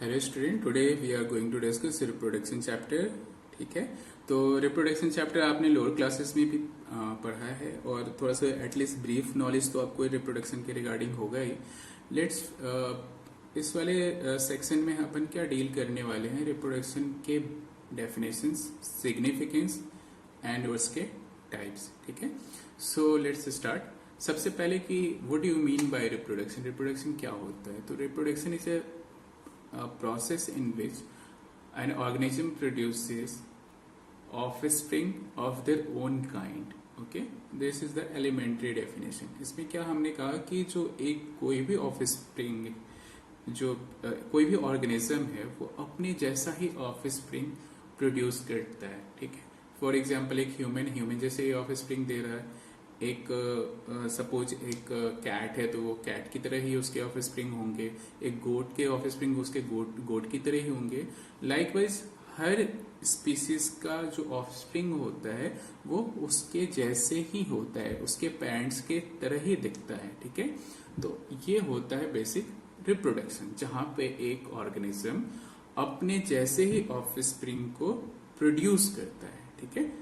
Hello student, today we are going to discuss reproduction chapter. ठीक है, तो reproduction chapter आपने लोअर क्लासेस में भी पढ़ा है और थोड़ा सा एटलीस्ट ब्रीफ नॉलेज तो आपको रिप्रोडक्शन के रिगार्डिंग होगा ही। लेट्स इस वाले सेक्शन में अपन क्या डील करने वाले हैं, रिप्रोडक्शन के डेफिनेशंस, सिग्निफिकेंस एंड उसके टाइप्स। ठीक है, सो लेट्स स्टार्ट। सबसे पहले कि what do you mean by reproduction, reproduction क्या होता है? तो reproduction is a process in which an organism produces offspring of their own kind. Okay, this is the elementary definition. इसमें क्या हमने कहा कि जो एक कोई भी offspring, जो कोई भी ऑर्गेनिज्म है वो अपने जैसा ही ऑफस्प्रिंग प्रोड्यूस करता है। ठीक है, फॉर एग्जाम्पल एक ह्यूमन जैसे ऑफस्प्रिंग दे रहा है। एक सपोज एक कैट है तो वो कैट की तरह ही उसके ऑफस्प्रिंग होंगे। एक गोट के ऑफस्प्रिंग उसके गोट की तरह ही होंगे। लाइकवाइज हर स्पीसीज का जो ऑफस्प्रिंग होता है वो उसके जैसे ही होता है, उसके पेरेंट्स के तरह ही दिखता है। ठीक है, तो ये होता है बेसिक रिप्रोडक्शन, जहां पे एक ऑर्गेनिज्म अपने जैसे ही ऑफस्प्रिंग को प्रोड्यूस करता है। ठीक है,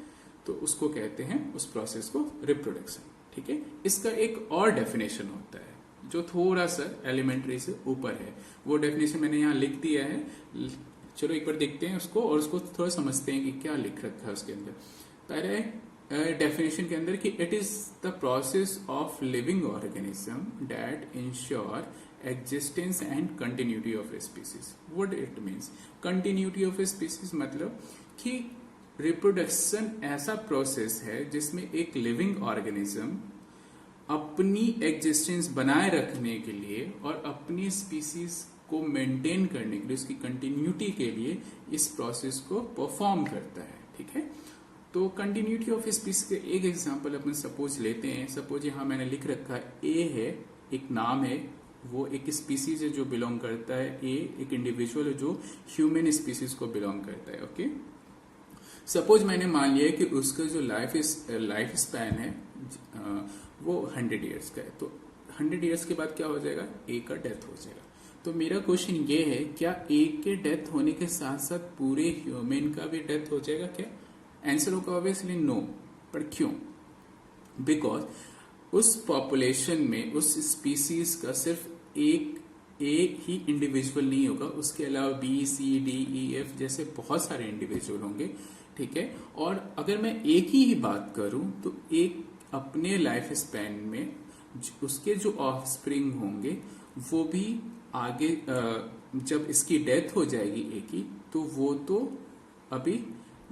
तो उसको कहते हैं, उस प्रोसेस को, रिप्रोडक्शन। ठीक है, इसका एक और डेफिनेशन होता है जो थोड़ा सा एलिमेंट्री से ऊपर है। वो डेफिनेशन मैंने यहाँ लिख दिया है, चलो एक बार देखते हैं उसको और उसको थोड़ा समझते हैं कि क्या लिख रखा है उसके अंदर। पहले डेफिनेशन के अंदर कि it is the process of living organism that ensure existence and continuity of a species. What it means continuity of a species, मतलब कि रिप्रोडक्शन ऐसा प्रोसेस है जिसमें एक लिविंग ऑर्गेनिज्म अपनी एग्जिस्टेंस बनाए रखने के लिए और अपनी स्पीसीज को मेंटेन करने के लिए, उसकी कंटिन्यूटी के लिए इस प्रोसेस को परफॉर्म करता है। ठीक है, तो कंटिन्यूटी ऑफ स्पीसीज के एक एग्जांपल अपन सपोज लेते हैं। सपोज यहां मैंने लिख रखा है ए है, एक नाम है, वो एक स्पीसीज है जो बिलोंग करता है। ए एक इंडिविजुअल है जो ह्यूमन स्पीसीज को बिलोंग करता है। ओके, सपोज मैंने मान लिया कि उसका जो लाइफ स्पैन है वो 100 ईयर्स का है, तो 100 ईयर्स के बाद क्या हो जाएगा, ए का डेथ हो जाएगा। तो मेरा क्वेश्चन ये है, क्या ए के डेथ होने के साथ साथ पूरे ह्यूमन का भी डेथ हो जाएगा क्या? आंसर होगा ऑब्वियसली नो। पर क्यों? बिकॉज उस पॉपुलेशन में उस स्पीसीज का सिर्फ एक ही इंडिविजुअल नहीं होगा, उसके अलावा B C D E F जैसे बहुत सारे इंडिविजुअल होंगे। ठीक है, और अगर मैं एक ही बात करूं तो एक अपने लाइफ स्पैन में उसके जो ऑफस्प्रिंग होंगे वो भी आगे जब इसकी डेथ हो जाएगी एक ही, तो वो तो अभी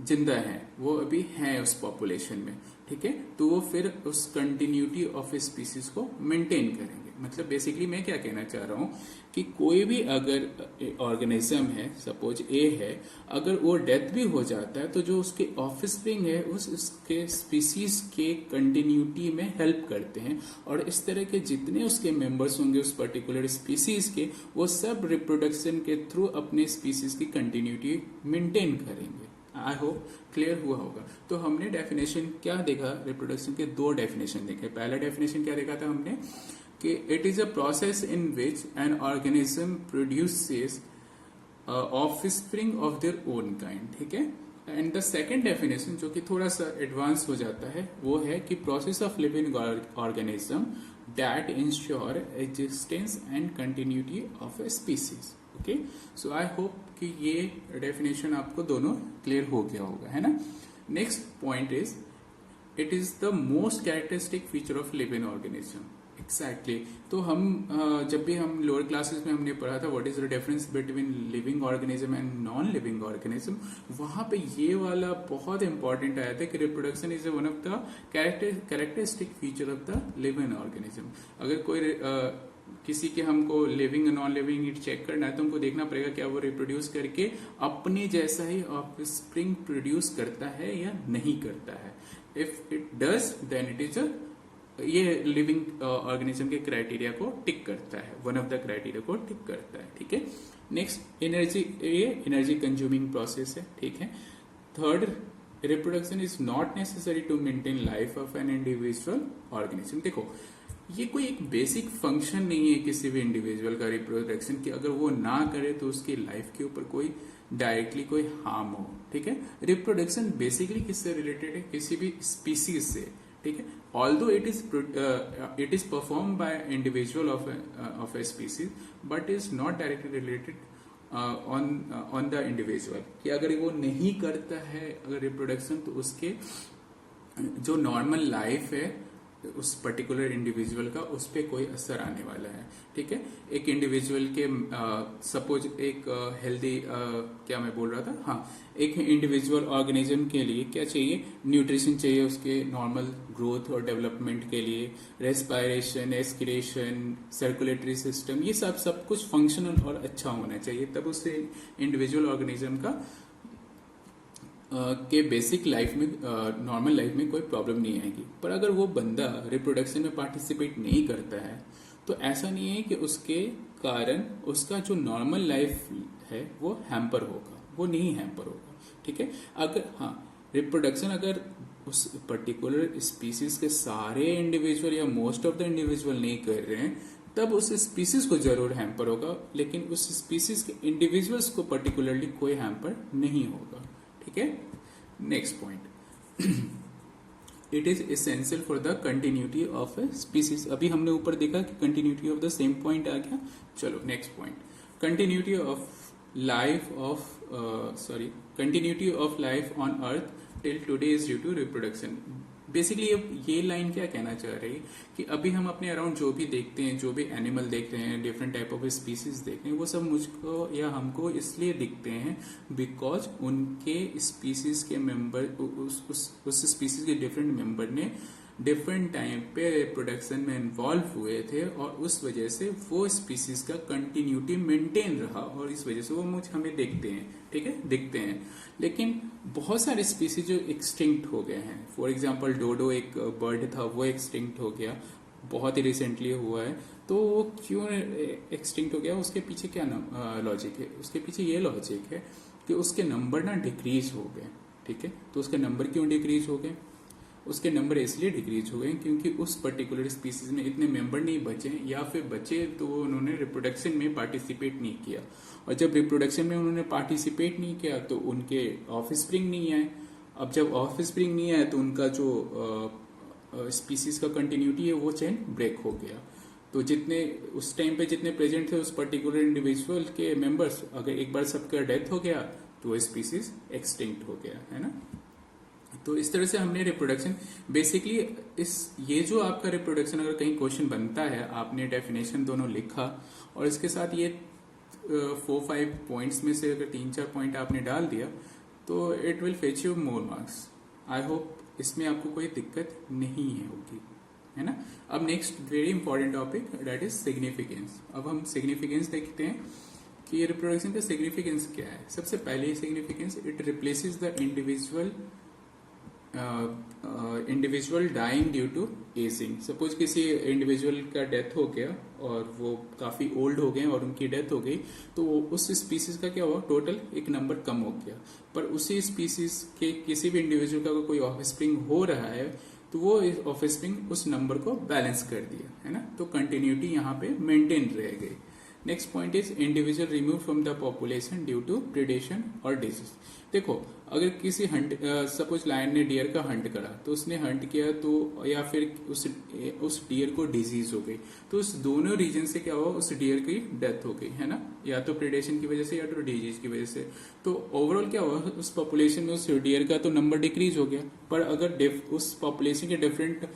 जिंदा है, वो अभी है उस पॉपुलेशन में। ठीक है, तो वो फिर उस कंटिन्यूटी ऑफ स्पीसीज को मेंटेन करेंगे। मतलब बेसिकली मैं क्या कहना चाह रहा हूं कि कोई भी अगर ऑर्गेनिज्म है, सपोज ए है, अगर वो डेथ भी हो जाता है तो जो उसके ऑफस्प्रिंग है उसके स्पीसीज के कंटिन्यूटी में हेल्प करते हैं, और इस तरह के जितने उसके मेंबर्स होंगे उस पर्टिकुलर स्पीसीज के, वो सब रिप्रोडक्शन के थ्रू अपने स्पीसीज की कंटिन्यूटी मेंटेन करेंगे। आई होप क्लियर हुआ होगा। तो हमने डेफिनेशन क्या देखा, रिप्रोडक्शन के दो डेफिनेशन देखे। पहला डेफिनेशन क्या देखा था हमने कि it is a process in which an organism produces offspring of their own kind. ठीक है, एंड द सेकेंड डेफिनेशन जो कि थोड़ा सा एडवांस हो जाता है वो है कि process of living organism that ensure existence and continuity of a species. Okay, so I hope कि ये डेफिनेशन आपको दोनों क्लियर हो गया होगा, है ना। Next point is it is the most characteristic feature of living organism. Exactly, तो हम जब भी हम लोअर क्लासेस में हमने पढ़ा था what is the difference between living organism and non living organism, वहां पे ये वाला बहुत इंपॉर्टेंट आया था कि reproduction is one of the characteristic feature of the living organism. अगर कोई किसी के हमको लिविंग और नॉन लिविंग चेक करना है तो हमको देखना पड़ेगा क्या वो रिप्रोड्यूस करके अपने जैसा ही ऑफस्प्रिंग प्रोड्यूस करता है या नहीं करता है। If it does then it is ये लिविंग ऑर्गेनिज्म के क्राइटेरिया को टिक करता है, वन ऑफ द क्राइटेरिया को टिक करता है। ठीक है, नेक्स्ट एनर्जी, ये एनर्जी कंज्यूमिंग प्रोसेस है। ठीक है, third, reproduction is not necessary to maintain life of an individual organism. देखो ये कोई एक बेसिक फंक्शन नहीं है किसी भी इंडिविजुअल का रिप्रोडक्शन कि अगर वो ना करे तो उसकी लाइफ के ऊपर कोई डायरेक्टली कोई हार्म हो। ठीक है, रिप्रोडक्शन बेसिकली किससे रिलेटेड है, किसी भी स्पीसीज से। ठीक है, although it is perform by individual of a species but is not directly related on the individual, कि अगर वो नहीं करता है अगर रिप्रोडक्शन तो उसके जो नॉर्मल लाइफ है उस पर्टिकुलर इंडिविजुअल का उस पर कोई असर आने वाला है। ठीक है, एक इंडिविजुअल के सपोज एक हेल्दी क्या मैं बोल रहा था, हाँ, एक इंडिविजुअल ऑर्गेनिज्म के लिए क्या चाहिए, न्यूट्रिशन चाहिए उसके नॉर्मल ग्रोथ और डेवलपमेंट के लिए, रेस्पायरेशन, एस्किरेशन, सर्कुलेटरी सिस्टम, ये सब कुछ फंक्शनल और अच्छा होना चाहिए, तब उससे इंडिविजुअल ऑर्गेनिज्म का के बेसिक लाइफ में नॉर्मल लाइफ में कोई प्रॉब्लम नहीं आएगी। पर अगर वो बंदा रिप्रोडक्शन में पार्टिसिपेट नहीं करता है तो ऐसा नहीं है कि उसके कारण उसका जो नॉर्मल लाइफ है वो हैम्पर होगा, वो नहीं हैम्पर होगा। ठीक है, अगर हाँ रिप्रोडक्शन अगर उस पर्टिकुलर स्पीसीज के सारे इंडिविजुअल या मोस्ट ऑफ द इंडिविजुअल नहीं कर रहे हैं तब उस स्पीसीज को जरूर हैम्पर होगा, लेकिन उस स्पीसीज के इंडिविजुअल्स को पर्टिकुलरली कोई हैम्पर नहीं होगा। ठीक है, next point, it is essential for the continuity of a species. अभी हमने ऊपर देखा कि continuity of the same point आ गया। चलो next point, continuity of life on earth till today is due to reproduction. Basically ये लाइन क्या कहना चाह रही है कि अभी हम अपने अराउंड जो भी देखते हैं, जो भी एनिमल देख रहे हैं, डिफरेंट टाइप ऑफ स्पीसीज देख रहे हैं, वो सब मुझको या हमको इसलिए दिखते हैं बिकॉज उनके स्पीसीज के मेंबर उस स्पीसीज के डिफरेंट मेंबर ने डिफरेंट टाइम पे रिप्रोडक्शन में इन्वॉल्व हुए थे और उस वजह से वो स्पीसीज का कंटिन्यूटी मेंटेन रहा और इस वजह से वो मुझ हमें देखते हैं। ठीक है, दिखते हैं। लेकिन बहुत सारे स्पीसीज जो एक्सटिंक्ट हो गए हैं, फॉर एग्जांपल डोडो एक बर्ड था, वो एक्सटिंक्ट हो गया, बहुत ही रिसेंटली हुआ है। तो वो क्यों एक्सटिंक्ट हो गया, उसके पीछे क्या लॉजिक है? उसके पीछे ये लॉजिक है कि उसके नंबर ना डिक्रीज हो गए। ठीक है, तो उसके नंबर क्यों डिक्रीज हो गए? उसके नंबर इसलिए डिक्रीज हो गए क्योंकि उस पर्टिकुलर स्पीसीज में इतने मेंबर नहीं बचे, या फिर बचे तो उन्होंने रिप्रोडक्शन में पार्टिसिपेट नहीं किया, और जब रिप्रोडक्शन में उन्होंने पार्टिसिपेट नहीं किया तो उनके ऑफ स्प्रिंग नहीं आए। अब जब ऑफ स्प्रिंग नहीं आया तो उनका जो स्पीसीज का कंटिन्यूटी है वो चेन ब्रेक हो गया। तो जितने उस टाइम पे जितने प्रेजेंट थे उस पर्टिकुलर इंडिविजुअल के मेंबर्स, अगर एक बार सबका डेथ हो गया तो वो स्पीसीज एक्सटिंक्ट हो गया, है ना। तो इस तरह से हमने रिप्रोडक्शन बेसिकली ये जो आपका रिप्रोडक्शन अगर कहीं क्वेश्चन बनता है, आपने डेफिनेशन दोनों लिखा और इसके साथ ये 4-5 पॉइंट्स में से अगर 3-4 पॉइंट आपने डाल दिया तो it will fetch you more marks. I hope इसमें आपको कोई दिक्कत नहीं होगी, है ना। अब next very important topic that is significance. अब हम सिग्निफिकेंस देखते हैं कि रिप्रोडक्शन का सिग्निफिकेंस क्या है। सबसे पहले significance, it replaces the individual dying due to ageing. Suppose किसी इंडिविजुअल का डेथ हो गया और वो काफी ओल्ड हो गए और उनकी डेथ हो गई, तो उस स्पीसीज का क्या हुआ, टोटल एक नंबर कम हो गया। पर उसी स्पीसीज के किसी भी इंडिविजुअल का कोई ऑफ स्प्रिंग हो रहा है तो वो ऑफ स्प्रिंग उस नंबर को बैलेंस कर दिया, है ना। तो कंटिन्यूटी यहाँ पे मेंटेन रह गई। Next point is individual remove from the population due to predation और डिजीज। देखो, अगर किसी सपोज लायन ने डियर का हंट करा, तो उसने हंट किया तो या फिर उस डियर को डिजीज हो गई, तो उस दोनों रीजन से क्या हुआ, उस डियर की डेथ हो गई, है ना, या तो प्रिडेशन की वजह से या तो डिजीज की वजह से। तो ओवरऑल क्या हुआ, उस पॉपुलेशन में उस डियर का तो नंबर डिक्रीज हो गया। पर अगर उस पॉपुलेशन के डिफरेंट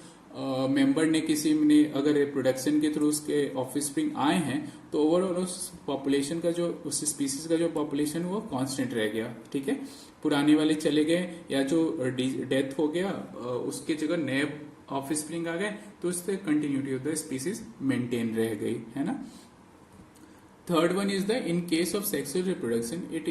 मेंबर ने किसी ने अगर रिप्रोडक्शन के थ्रू उसके ऑफस्प्रिंग आए हैं तो ओवरऑल उस पॉपुलेशन का जो उस स्पीसीज का जो पॉपुलेशन वो कांस्टेंट रह गया। ठीक है, पुराने वाले चले गए या जो डेथ हो गया उसके जगह नए ऑफस्प्रिंग आ गए, तो उससे continuity of the species maintain रह गई, है ना। Third one is the in case of sexual reproduction it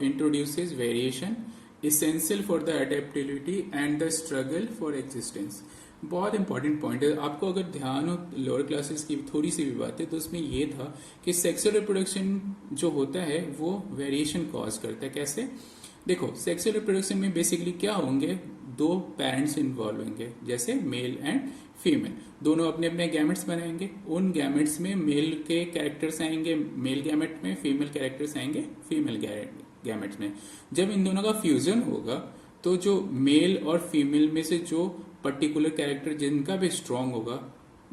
introduces variation essential for the adaptability and the struggle for existence। बहुत इंपॉर्टेंट पॉइंट है। आपको अगर ध्यान हो लोअर क्लासेस की थोड़ी सी भी बात है तो उसमें ये था कि सेक्सुअल रिप्रोडक्शन जो होता है वो वेरिएशन कॉज करता है। कैसे? देखो, सेक्सुअल रिप्रोडक्शन में बेसिकली क्या होंगे, दो पेरेंट्स इन्वॉल्व होंगे, जैसे मेल एंड फीमेल, दोनों अपने अपने गैमेट्स बनाएंगे। उन गैमेट्स में मेल के कैरेक्टर्स आएंगे मेल गैमेट में, फीमेल कैरेक्टर्स आएंगे फीमेल गैमेट्स में। जब इन दोनों का फ्यूजन होगा तो जो मेल और फीमेल में से जो पर्टिकुलर कैरेक्टर जिनका भी स्ट्रांग होगा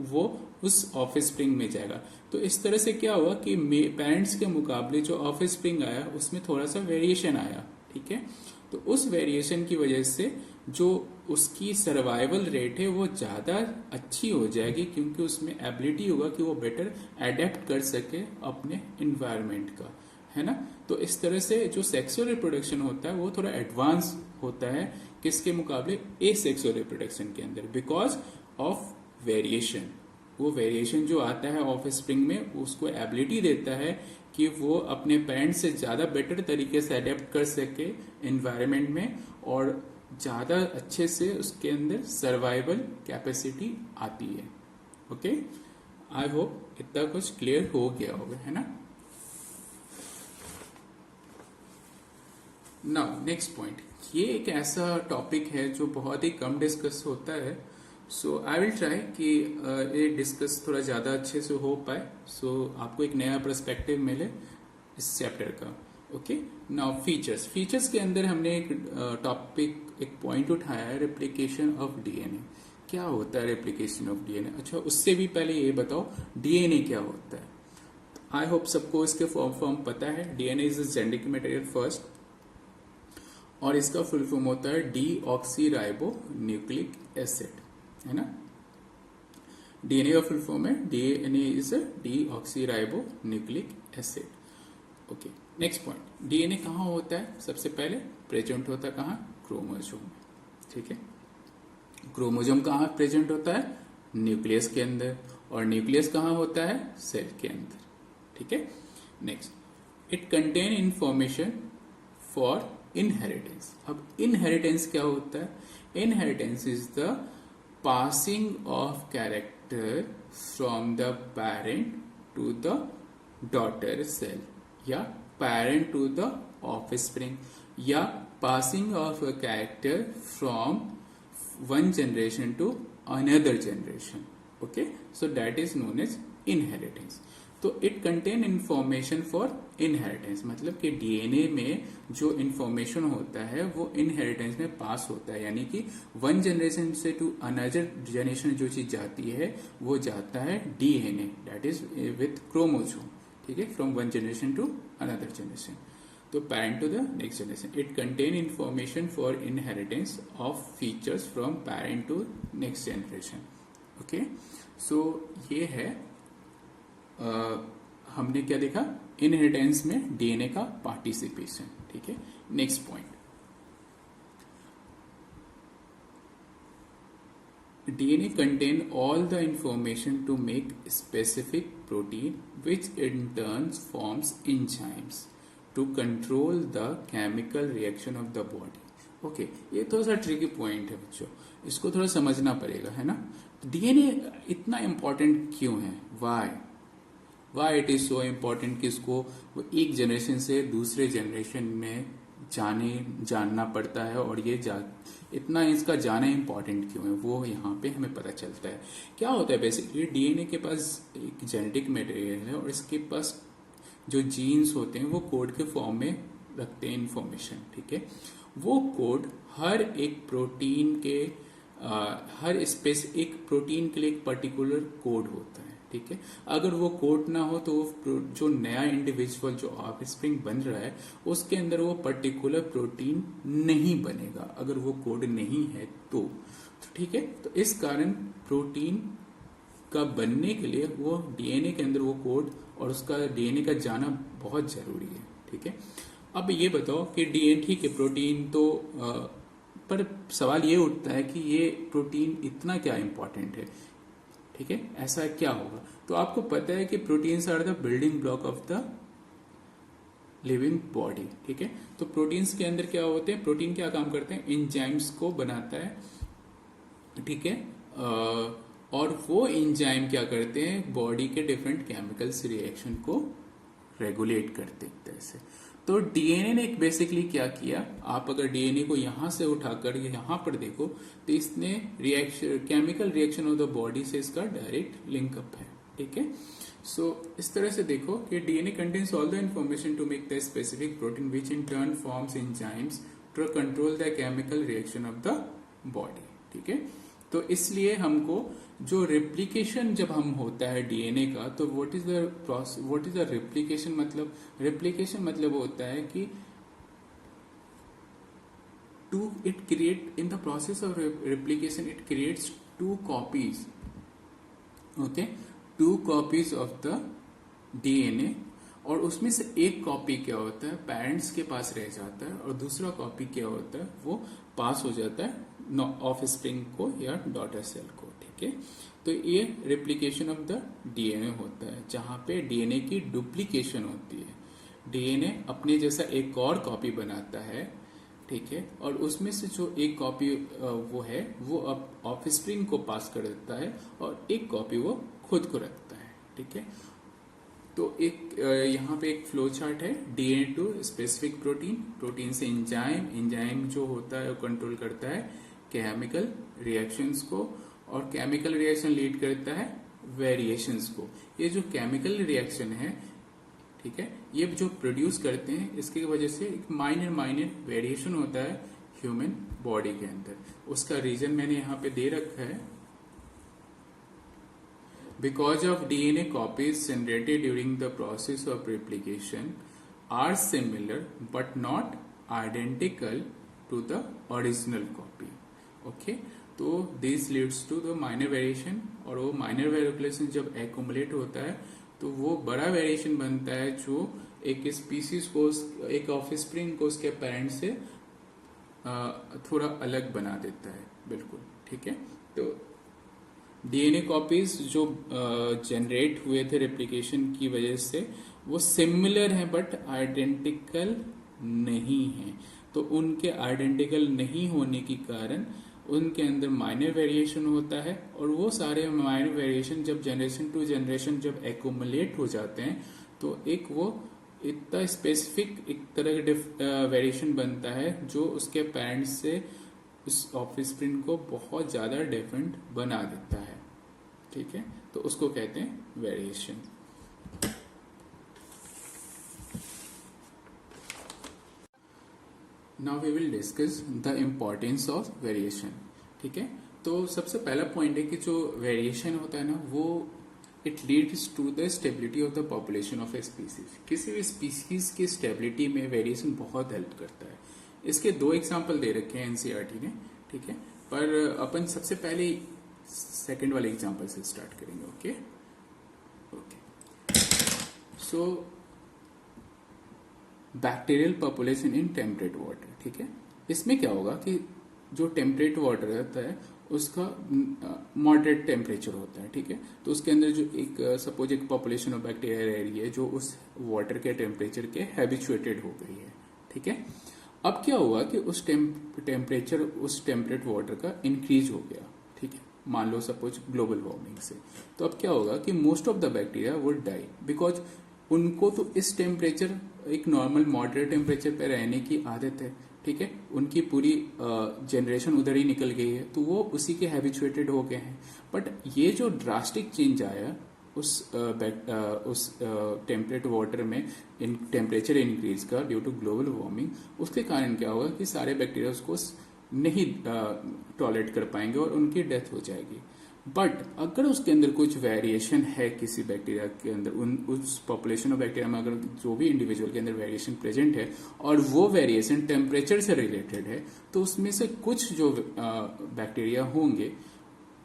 वो उस ऑफिस स्प्रिंग में जाएगा। तो इस तरह से क्या हुआ कि पेरेंट्स के मुकाबले जो ऑफिस स्प्रिंग आया उसमें थोड़ा सा वेरिएशन आया, ठीक है। तो उस वेरिएशन की वजह से जो उसकी सर्वाइवल रेट है वो ज्यादा अच्छी हो जाएगी, क्योंकि उसमें एबिलिटी होगा कि वो बेटर एडेप्ट कर सके अपने इन्वायरमेंट का, है ना। तो इस तरह से जो सेक्सुअल रिप्रोडक्शन होता है वो थोड़ा एडवांस होता है किसके मुकाबले, ए सेक्सुअल रिप्रोडक्शन के अंदर, बिकॉज ऑफ वेरिएशन। वो वेरिएशन जो आता है ऑफ स्प्रिंग में उसको एबिलिटी देता है कि वो अपने पेरेंट्स से ज्यादा बेटर तरीके से अडेप्ट कर सके एनवायरनमेंट में, और ज्यादा अच्छे से उसके अंदर सर्वाइवल कैपेसिटी आती है। ओके, आई होप इतना कुछ क्लियर हो गया होगा, है ना। नाउ नेक्स्ट पॉइंट, ये एक ऐसा टॉपिक है जो बहुत ही कम डिस्कस होता है। सो आई विल ट्राई कि ये डिस्कस थोड़ा ज्यादा अच्छे से हो पाए, सो आपको एक नया पर्सपेक्टिव मिले इस चैप्टर का। ओके, नाउ फीचर्स के अंदर हमने एक टॉपिक, एक पॉइंट उठाया है, रेप्लिकेशन ऑफ डीएनए। क्या होता है रेप्लिकेशन ऑफ डीएनए? अच्छा, उससे भी पहले ये बताओ डीएनए क्या होता है। आई होप सबको इसके फॉर्म पता है। DNA is a genetic material first, और इसका फुल फॉर्म होता है डीऑक्सी राइबो न्यूक्लिक एसिड, है ना। डीएनए का फुल फॉर्म है DNA is a deoxy ribo nucleic acid. Okay, next point, DNA कहाँ होता है? सबसे पहले प्रेजेंट होता है कहाँ? क्रोमोसोम में, ठीक है। क्रोमोसोम कहाँ प्रेजेंट होता है? न्यूक्लियस के अंदर, और न्यूक्लियस कहाँ होता है? सेल के अंदर, ठीक है। Next, it contain information for inheritance. अब इनहेरिटेंस क्या होता है? Inheritance is the passing of character from the parent to the daughter cell, या parent to the offspring, या passing of a character from one generation to another generation. Okay, so that is known as inheritance. तो it contain information for inheritance, मतलब कि DNA में जो information होता है वो इनहेरिटेंस में पास होता है, यानी कि वन जनरेशन से टू अनदर जनरेशन जो चीज जाती है वो जाता है DNA, that is with chromosome, ठीक है, from one generation to another generation. तो parent to the next generation, it contain information for inheritance of features from parent to next generation. Okay, so ये है हमने क्या देखा, इनहेरिटेंस में DNA का पार्टिसिपेशन, ठीक है। Next point, DNA contain all the information to make specific protein which in turn forms enzymes to control the chemical reaction of the body. Okay, ये थोड़ा सा ट्रिकी पॉइंट है बच्चों, इसको थोड़ा समझना पड़ेगा, है ना। डीएनए इतना इंपॉर्टेंट क्यों है? Why it is so important कि इसको वो एक जनरेशन से दूसरे जनरेशन में जानना पड़ता है, और ये इतना इसका जाना इम्पोर्टेंट क्यों है वो यहाँ पे हमें पता चलता है। क्या होता है बेसिकली, डीएनए के पास एक जेनेटिक मटेरियल है और इसके पास जो जीन्स होते हैं वो कोड के फॉर्म में रखते हैं इंफॉर्मेशन, ठीक है। वो कोड हर एक प्रोटीन के एक प्रोटीन के लिए एक पर्टिकुलर कोड होता है, ठीक है। अगर वो कोड ना हो तो जो नया इंडिविजुअल जो ऑफस्प्रिंग बन रहा है उसके अंदर वो पर्टिकुलर प्रोटीन नहीं बनेगा, अगर वो कोड नहीं है तो ठीक है। तो इस कारण प्रोटीन का बनने के लिए वो डीएनए के अंदर वो कोड और उसका डीएनए का जाना बहुत जरूरी है, ठीक है। अब ये बताओ कि डीएनए, ठीक है, प्रोटीन तो पर सवाल ये उठता है कि ये प्रोटीन इतना क्या इंपॉर्टेंट है, ठीक है, ऐसा क्या होगा? तो आपको पता है कि proteins are the building block of the living body, ठीक है। तो प्रोटीन्स के अंदर क्या होते हैं? प्रोटीन क्या काम करते हैं? एंजाइम्स को बनाता है, ठीक है, और वो एंजाइम क्या करते हैं? बॉडी के डिफरेंट केमिकल्स रिएक्शन को रेगुलेट करते हैं एक तरह से। तो डीएनए ने बेसिकली क्या किया, आप अगर डीएनए को यहां से उठाकर यहां पर देखो तो इसने reaction, chemical reaction of the body से इसका डायरेक्ट लिंकअप है, ठीक है। सो इस तरह से देखो कि DNA contains all the information to make the specific protein which in turn forms enzymes to control the chemical reaction of the body, ठीक है। तो इसलिए हमको जो रेप्लिकेशन जब हम होता है डीएनए का, तो व्हाट इज द रेप्लिकेशन, मतलब रेप्लिकेशन मतलब होता है कि to it create in the process of replication it creates two copies, okay, two copies of the DNA, और उसमें से एक कॉपी क्या होता है पेरेंट्स के पास रह जाता है और दूसरा कॉपी क्या होता है वो पास हो जाता है ऑफ स्प्रिंग को या डॉटर सेल को, ठीक है। तो ये रेप्लिकेशन ऑफ द डीएनए होता है जहां पे डीएनए की डुप्लीकेशन होती है, डीएनए अपने जैसा एक और कॉपी बनाता है, ठीक है, और उसमें से जो एक कॉपी वो है वो ऑफ स्प्रिंग को पास कर देता है और एक कॉपी वो खुद को रखता है, ठीक है। तो एक यहाँ पे एक फ्लो चार्ट है, DNA to specific protein, protein से एंजाइम, एंजाइम जो होता है वो कंट्रोल करता है केमिकल रिएक्शंस को, और केमिकल रिएक्शन लीड करता है वेरिएशंस को। ये जो केमिकल रिएक्शन है, ठीक है, ये जो प्रोड्यूस करते हैं इसकी वजह से एक माइनर वेरिएशन होता है ह्यूमन बॉडी के अंदर। उसका रीजन मैंने यहाँ पे दे रखा है, because of DNA copies generated during the process of replication are similar but not identical to the original copy, okay, तो this leads to the minor variation, और वो minor variation जब accumulate होता है तो वो बड़ा वेरिएशन बनता है जो एक स्पीसीज को, एक ऑफस्प्रिंग को उसके पेरेंट से थोड़ा अलग बना देता है, बिल्कुल, ठीक है। तो डीएनए कॉपीज जो जनरेट हुए थे रेप्लिकेशन की वजह से वो सिमिलर हैं बट आइडेंटिकल नहीं हैं। तो उनके आइडेंटिकल नहीं होने के कारण उनके अंदर माइनर वेरिएशन होता है, और वो सारे माइनर वेरिएशन जब जनरेशन टू जनरेशन जब एक्यूमुलेट हो जाते हैं तो एक वो इतना स्पेसिफिक एक तरह का वेरिएशन बनता है जो उसके पेरेंट्स से उस ऑफस्प्रिंग को बहुत ज्यादा डिफरेंट बना देता है, ठीक है। तो उसको कहते हैं variation. Now we will discuss the importance of variation, ठीक है। तो सबसे पहला पॉइंट है कि जो वेरिएशन होता है ना वो it leads to the stability of the population of a species. किसी भी स्पीसीज की स्टेबिलिटी में वेरिएशन बहुत हेल्प करता है। इसके दो एग्जाम्पल दे रखे हैं एनसीईआरटी ने, ठीक है, पर अपन सबसे पहले सेकंड वाले एग्जाम्पल से स्टार्ट करेंगे, okay okay. So bacterial population in temperate water, ठीक है। इसमें क्या होगा कि जो टेम्परेट वाटर रहता है उसका मॉडरेट टेम्परेचर होता है, ठीक है। तो उसके अंदर जो एक सपोज एक पॉपुलेशन ऑफ बैक्टीरिया रह रही है जो उस वाटर के टेम्परेचर के हैबिचुएटेड हो गई है, ठीक है। अब क्या हुआ कि उस टेम्परेचर उस टेम्परेट वाटर का इंक्रीज हो गया, ठीक है, मान लो सपोज ग्लोबल वार्मिंग से। तो अब क्या होगा कि most of the bacteria would die, because उनको तो इस टेम्परेचर एक नॉर्मल मॉडरेट टेम्परेचर पे रहने की आदत है, ठीक है। उनकी पूरी जनरेशन उधर ही निकल गई है तो वो उसी के हैबिचुएटेड हो गए हैं। बट ये जो ड्रास्टिक चेंज आया उस टेम्परेट वाटर में इन टेम्परेचर इंक्रीज का ड्यू टू ग्लोबल वार्मिंग, उसके कारण क्या होगा कि सारे बैक्टीरिया उसको नहीं टॉलरेट कर पाएंगे और उनकी डेथ हो जाएगी। बट अगर उसके अंदर कुछ वेरिएशन है किसी बैक्टीरिया के अंदर, उस पॉपुलेशन ऑफ बैक्टीरिया में अगर जो भी इंडिविजुअल के अंदर वेरिएशन प्रेजेंट है और वो वेरिएशन टेम्परेचर से रिलेटेड है, तो उसमें से कुछ जो बैक्टीरिया होंगे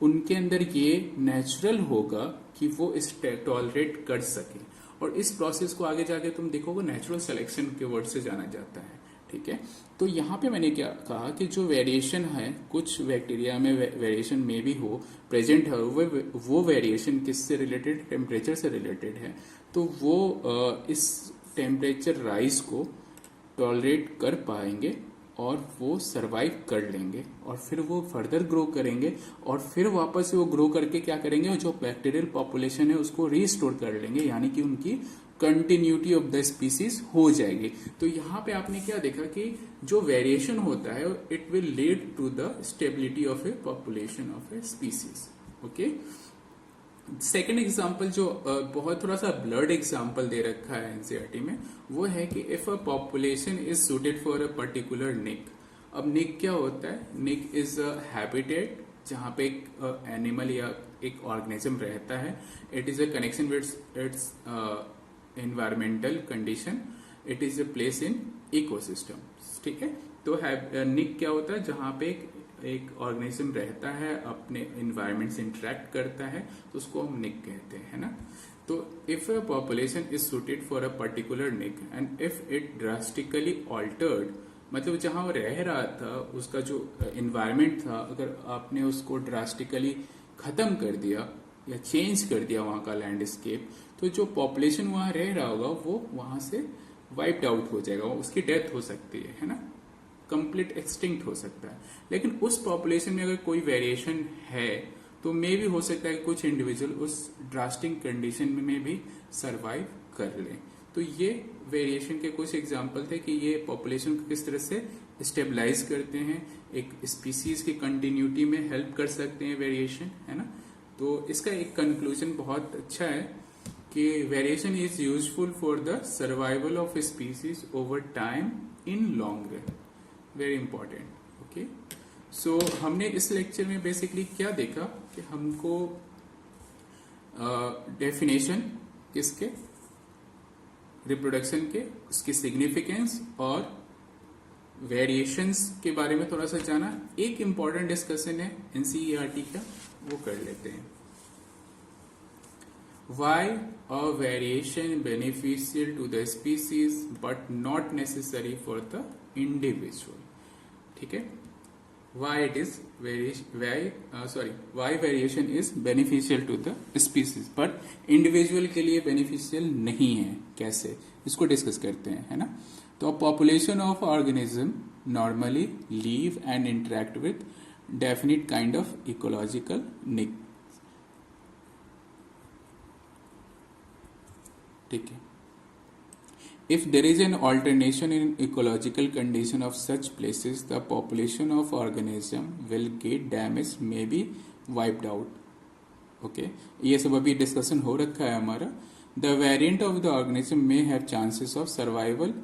उनके अंदर ये नेचुरल होगा कि वो इस टॉलरेट कर सके। और इस प्रोसेस को आगे जाके तुम देखोगे नेचुरल सिलेक्शन के वर्ड से जाना जाता है, ठीक है। तो यहाँ पे मैंने क्या कहा कि जो वेरिएशन है कुछ बैक्टीरिया में वेरिएशन में भी हो प्रेजेंट है, वो वेरिएशन किससे रिलेटेड, टेम्परेचर से रिलेटेड है। तो वो इस टेम्परेचर राइज को टॉलरेट कर पाएंगे और वो सरवाइव कर लेंगे और फिर वो फर्दर ग्रो करेंगे और फिर वापस वो ग्रो करके क्या करेंगे, जो बैक्टीरियल पॉपुलेशन है उसको रीस्टोर कर लेंगे, यानी कि उनकी कंटिन्यूटी ऑफ द स्पीसीज हो जाएगी। तो यहाँ पे आपने क्या देखा कि जो वेरिएशन होता है it will lead to the stability of a population of a species. Okay, second example जो बहुत थोड़ा सा ब्लर्ड एग्जाम्पल दे रखा है एनसीईआरटी में, वो है कि if a population is suited for a particular niche. अब निक क्या होता है? निक इज अ हैबिटेट जहां पे एक एनिमल या एक ऑर्गेनिज्म रहता है। It is a connection with its environmental condition. It is a place in ecosystem. ठीक है, तो निक क्या होता है? जहां पे एक ऑर्गेनिज्म रहता है, अपने एनवायरमेंट से इंटरेक्ट करता है, तो उसको हम निक कहते हैं, है ना। तो if a population is suited for a particular niche and if it drastically altered, मतलब जहां वो रह रहा था उसका जो एनवायरमेंट था, अगर आपने उसको ड्रास्टिकली खत्म कर दिया या चेंज कर दिया वहां का लैंडस्केप, तो जो पॉपुलेशन वहां रह रहा होगा वो वहां से वाइप्ड आउट हो जाएगा, उसकी डेथ हो सकती है ना, कंप्लीट एक्सटिंक्ट हो सकता है। लेकिन उस पॉपुलेशन में अगर कोई वेरिएशन है तो मे भी हो सकता है कि कुछ इंडिविजुअल उस ड्रास्टिक कंडीशन में भी सरवाइव कर लें। तो ये वेरिएशन के कुछ एग्जाम्पल थे कि ये पॉपुलेशन को किस तरह से स्टेबलाइज करते हैं, एक स्पीसीज की कंटिन्यूटी में हेल्प कर सकते हैं वेरिएशन, है ना। तो इसका एक कंक्लूजन बहुत अच्छा है कि variation is useful for the survival of species over time in long run. Very important. Okay, so हमने इस लेक्चर में बेसिकली क्या देखा कि हमको डेफिनेशन किसके, रिप्रोडक्शन के, उसकी सिग्निफिकेंस और वेरिएशंस के बारे में थोड़ा सा जाना। एक इंपॉर्टेंट डिस्कशन है एनसीईआरटी का, वो कर लेते हैं। Why a variation beneficial to the species but not necessary for the individual? ठीक है, why variation is beneficial to the species but individual के लिए beneficial नहीं है, कैसे, इसको डिस्कस करते हैं, है ना। तो population of organism normally live and interact with definite kind of ecological needs. ठीक है, if there is an alternation in ecological condition of such places, the population of organism will get damaged, may be wiped out. Okay, ये सब अभी discussion हो रखा है हमारा। The variant of the organism may have chances of survival.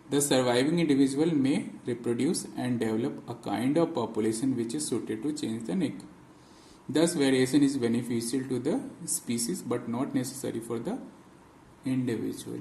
The surviving individual may reproduce and develop a kind of population which is suited to change the nick. Thus, variation is beneficial to the species but not necessary for the individual.